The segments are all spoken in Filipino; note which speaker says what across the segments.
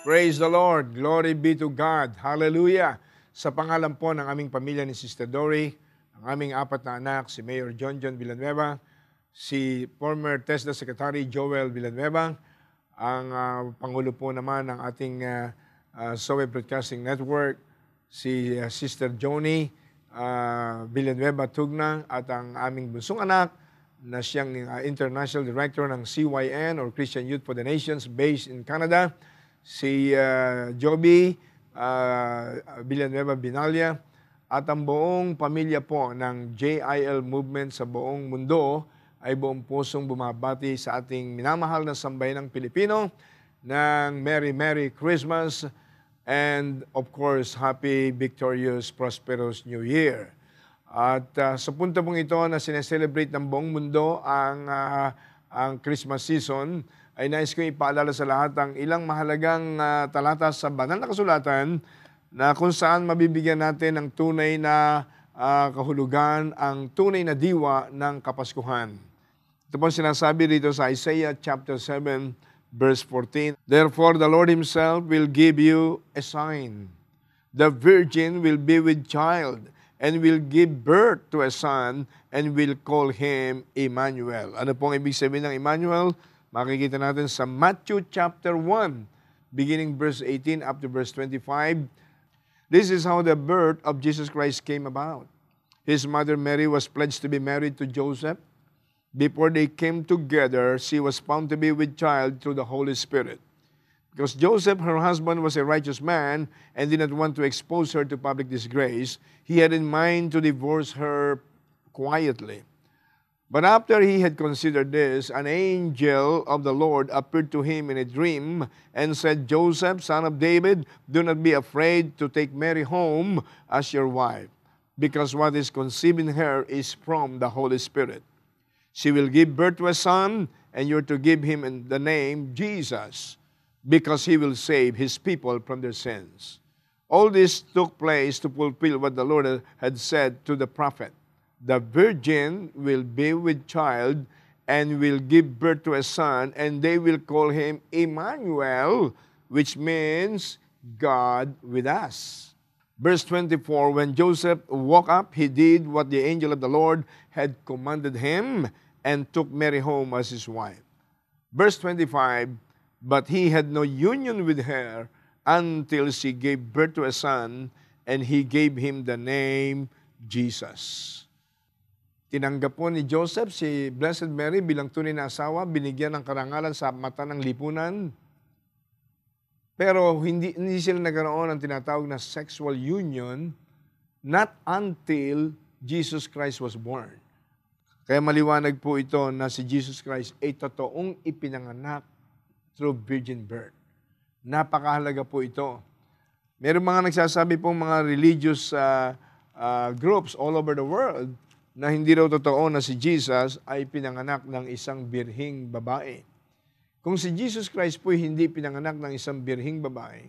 Speaker 1: Praise the Lord. Glory be to God. Hallelujah. Sa pangalan po ng aming pamilya ni Sister Dory, ang aming apat na anak, si Mayor John Villanueva, si former TESDA Secretary Joel Villanueva, ang Pangulo po naman ng ating SOE Broadcasting Network, si Sister Joni Villanueva Tugna, at ang aming bunsong anak na siyang International Director ng CYN or Christian Youth for the Nations based in Canada, si Joby Villanueva Binalya, at ang buong pamilya po ng JIL movement sa buong mundo ay buong pusong bumabati sa ating minamahal na sambayanang Pilipino ng Merry Merry Christmas and of course Happy Victorious Prosperous New Year. At sa punto pong ito na sineselebrate ng buong mundo ang Christmas season, ay nais ko ipaalala sa lahat ang ilang mahalagang talata sa banal na kasulatan na kung saan mabibigyan natin ng tunay na kahulugan, ang tunay na diwa ng Kapaskuhan. Ito po sinasabi dito sa Isaiah chapter 7, verse 14. Therefore the Lord Himself will give you a sign. The virgin will be with child and will give birth to a son and will call him Emmanuel. Ano pong ibig sabihin ng Emmanuel? Makikita natin sa Matthew chapter 1, beginning verse 18 up to verse 25. This is how the birth of Jesus Christ came about. His mother Mary was pledged to be married to Joseph. Before they came together, she was found to be with child through the Holy Spirit. Because Joseph, her husband, was a righteous man and did not want to expose her to public disgrace, he had in mind to divorce her quietly. But after he had considered this, an angel of the Lord appeared to him in a dream and said, Joseph, son of David, do not be afraid to take Mary home as your wife, because what is conceived in her is from the Holy Spirit. She will give birth to a son, and you are to give him the name Jesus, because he will save his people from their sins. All this took place to fulfill what the Lord had said to the prophet. The virgin will be with child and will give birth to a son, and they will call him Emmanuel, which means God with us. Verse 24, when Joseph woke up, he did what the angel of the Lord had commanded him and took Mary home as his wife. Verse 25, but he had no union with her until she gave birth to a son, and he gave him the name Jesus. Tinanggap po ni Joseph si Blessed Mary bilang tunay na asawa, binigyan ng karangalan sa mata ng lipunan. Pero hindi sila nagkaroon ng tinatawag na sexual union not until Jesus Christ was born. Kaya maliwanag po ito na si Jesus Christ ay totoong ipinanganak through virgin birth. Napakahalaga po ito. Meron mga nagsasabi pong mga religious groups all over the world na hindi raw totoo na si Jesus ay pinanganak ng isang birhing babae. Kung si Jesus Christ po hindi pinanganak ng isang birhing babae,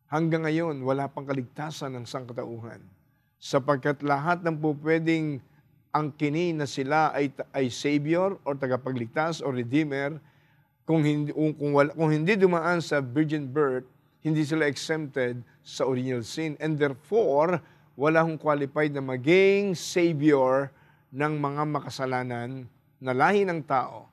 Speaker 1: hanggang ngayon wala pang kaligtasan ng sangkatauhan. Sapagkat lahat ng po pwedeng angkinin na sila ay Savior o tagapagligtas o Redeemer, kung hindi dumaan sa virgin birth, hindi sila exempted sa original sin. And therefore, wala hong qualified na maging Savior ng mga makasalanan na lahi ng tao.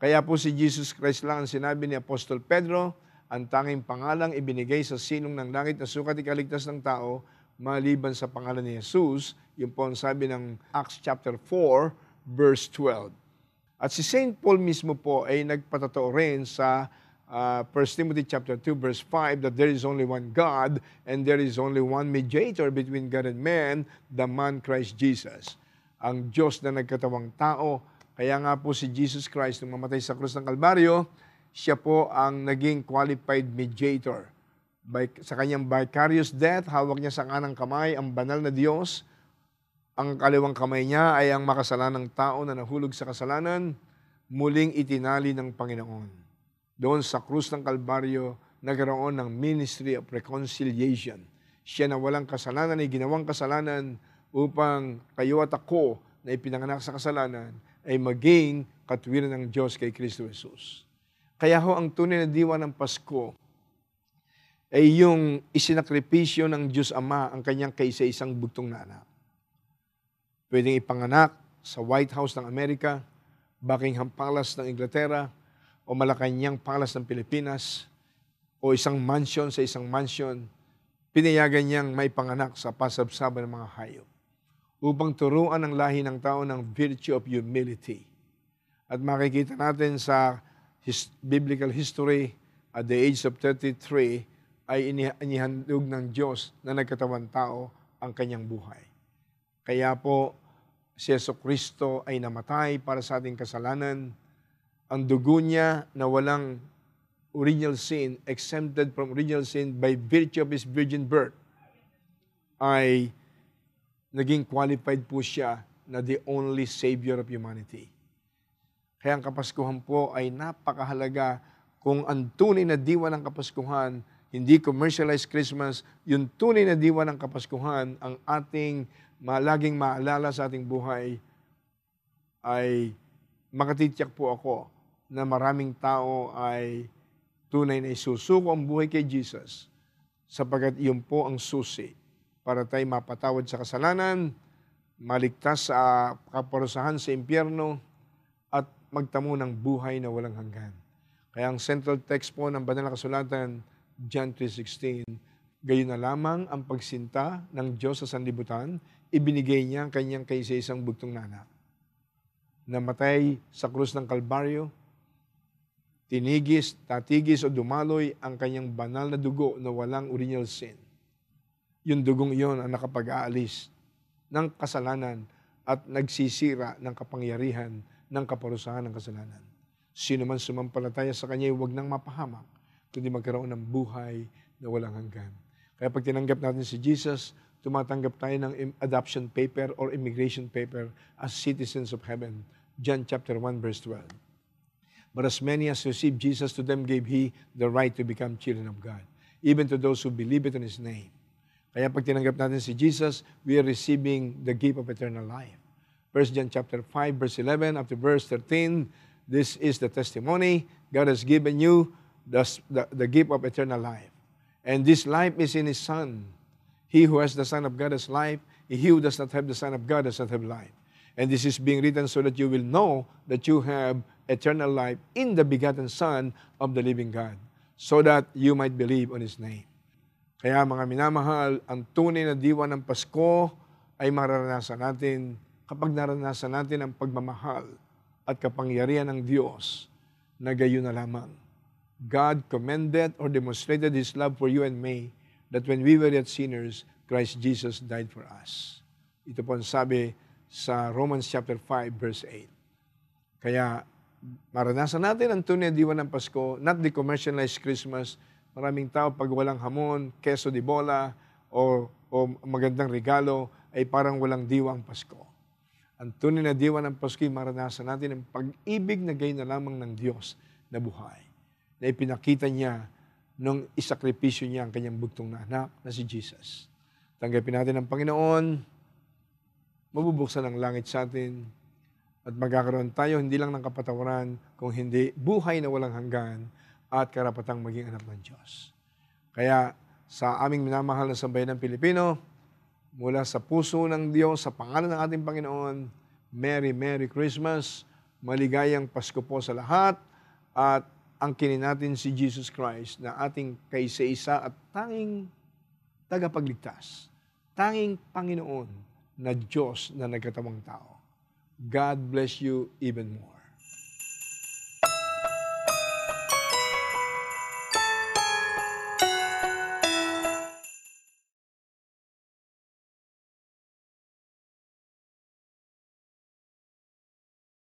Speaker 1: Kaya po si Jesus Christ lang ang sinabi ni Apostol Pedro, ang tanging pangalang ibinigay sa sinong ng langit na sukat ikaligtas ng tao, maliban sa pangalan ni Jesus. Yun po ang sabi ng Acts chapter 4, verse 12. At si St. Paul mismo po ay nagpatotoo rin sa 1 Timothy chapter 2 verse 5 that there is only one God and there is only one mediator between God and man, the man Christ Jesus. Ang Diyos na nagkatawang tao. Kaya nga po si Jesus Christ nung mamatay sa krus ng Kalbaryo, siya po ang naging qualified mediator. Sa kanyang vicarious death, hawak niya sa kanang kamay ang banal na Diyos. Ang kaliwang kamay niya ay ang makasalanang tao na nahulog sa kasalanan, muling itinali ng Panginoon. Doon sa krus ng Kalbaryo, nagkaroon ng ministry of reconciliation. Siya na walang kasalanan ay ginawang kasalanan upang kayo at ako na ipinanganak sa kasalanan ay maging katuwiran ng Diyos kay Kristo Jesus. Kaya ho ang tunay na diwa ng Pasko ay yung isinakripisyo ng Diyos Ama ang kanyang kaisa-isang bugtong na anak. Pwedeng ipanganak sa White House ng Amerika, Buckingham Palace ng Inglaterra, o Malacanang Palace ng Pilipinas, o isang mansion sa isang mansion, pinayagan niyang may panganak sa pasabsaban ng mga hayop upang turuan ang lahi ng tao ng virtue of humility. At makikita natin sa biblical history, at the age of 33, ay inihandog ng Diyos na nagkatawan tao ang kanyang buhay. Kaya po, si Jesucristo ay namatay para sa ating kasalanan. Ang dugo niya na walang original sin, exempted from original sin by virtue of His virgin birth, ay naging qualified po siya na the only Savior of humanity. Kaya ang Kapaskuhan po ay napakahalaga. Kung ang tunay na diwa ng Kapaskuhan, hindi commercialized Christmas, yung tunay na diwa ng Kapaskuhan, ang ating laging maalala sa ating buhay, ay makatitiyak po ako na maraming tao ay tunay na isusuko ang buhay kay Jesus, sapagkat iyon po ang susi para tayo mapatawad sa kasalanan, maligtas sa kaparusahan sa impyerno, at magtamo ng buhay na walang hanggan. Kaya ang central text po ng Banal na Kasulatan, John 3:16, gayon na lamang ang pagsinta ng Diyos sa sanlibutan, ibinigay niya ang kanyang kaisa-isang bugtong na anak. Namatay sa krus ng Kalbaryo, tatigis o dumaloy ang kanyang banal na dugo na walang original sin. Yung dugong iyon ang nakapag-aalis ng kasalanan at nagsisira ng kapangyarihan ng kaparusahan ng kasalanan. Sino man sumampalataya sa Kanya, huwag nang mapahamak, kundi magkaroon ng buhay na walang hanggan. Kaya pag tinanggap natin si Jesus, tumatanggap tayo ng adoption paper or immigration paper as citizens of heaven. John chapter 1 verse 12. But as many as received Jesus, to them gave He the right to become children of God, even to those who believe it in His name. Kaya pag tinanggap natin si Jesus, we are receiving the gift of eternal life. 1 John chapter 5 verse 11 up to verse 13, this is the testimony. God has given you the gift of eternal life. And this life is in His Son. He who has the Son of God has life. He who does not have the Son of God does not have life. And this is being written so that you will know that you have eternal life in the begotten Son of the living God, so that you might believe on His name. Kaya mga minamahal, ang tunay na diwa ng Pasko ay mararanasan natin kapag naranasan natin ang pagmamahal at kapangyarihan ng Diyos na gayon na lamang. God commended or demonstrated His love for you and me, that when we were yet sinners, Christ Jesus died for us. Ito po ang sabi sa Romans chapter 5 verse 8. Kaya maranasan natin ang tunay na diwa ng Pasko, not the commercialized Christmas. Maraming tao pag walang hamon, keso de bola, o magandang regalo, ay parang walang diwa ang Pasko. Ang tunay na diwa ng Pasko, maranasan natin ang pag-ibig na gayon na lamang ng Diyos na buhay, na ipinakita niya nung isakripisyo niya ang kanyang bugtong na anak na si Jesus. Tanggapin natin ang Panginoon, mabubuksan ang langit sa atin, at magkakaroon tayo hindi lang ng kapatawaran, kung hindi buhay na walang hanggan at karapatang maging anak ng Diyos. Kaya sa aming minamahal na sambayan ng Pilipino, mula sa puso ng Diyos, sa pangalan ng ating Panginoon, Merry, Merry Christmas, maligayang Pasko po sa lahat, at angkinin natin si Jesus Christ na ating kaisa-isa at tanging tagapagligtas, tanging Panginoon na Diyos na nagkatawang tao. God bless you even more.